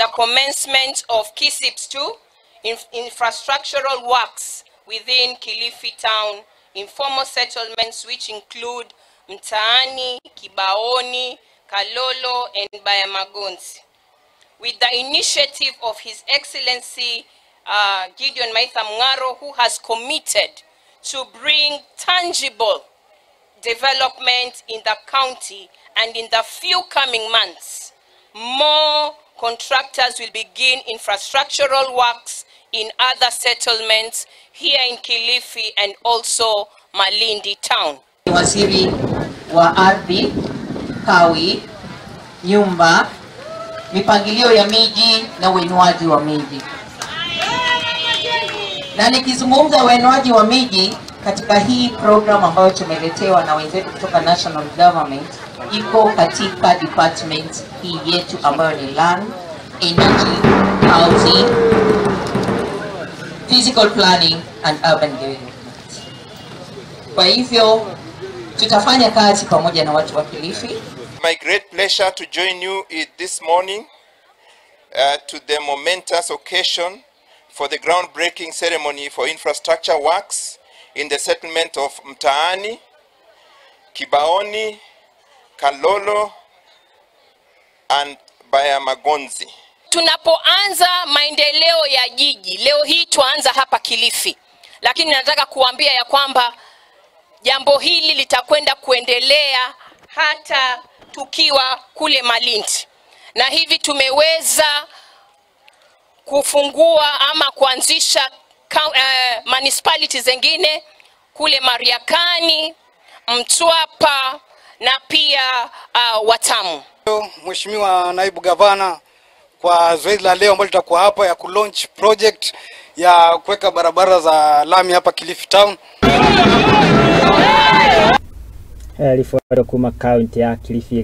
commencement of KISIPS 2 infrastructural works within Kilifi town, informal settlements which include Mtaani, Kibaoni, Kalolo, and Bayamagonzi. With the initiative of His Excellency Gideon Maitha Mngaro, who has committed to bring tangible development in the county, and in the few coming months, more contractors will begin infrastructural works in other settlements here in Kilifi and also Malindi town. Waziri wa ardhi, kawi, nyumba, mipangilio ya miji na uinuaji wa miji. Na nikizungumza uinuaji wa miji katika hii program ambayo tumeletewa na wenzetu kutoka national government, iko katika department hii yetu ambayo ni land, energy, housing, physical planning and urban development. Kwa hivyo tutafanya kazi pamoja na watu wa Kilifi. My great pleasure to join you this morning to the momentous occasion for the groundbreaking ceremony for infrastructure works in the settlement of Mtaani, Kibaoni, Kalolo and Bayamagonzi. Tunapoanza maendeleo ya jiji, leo hii tuanza hapa Kilifi. Lakini nataka kuambia ya kwamba jambo hili litakwenda kuendelea hata tukiwa kule Malindi. Na hivi tumeweza kufungua ama kuanzisha municipalities zingine kule Mariakani, Mtwapa na pia Watamu. Mheshimiwa naibu gavana, kwa zoezi la leo ambalo litakuwa hapa ya kulaunch project ya kuweka barabara za lami hapa Kilifi town. Alifuata kuma Kaunti ya Kilifi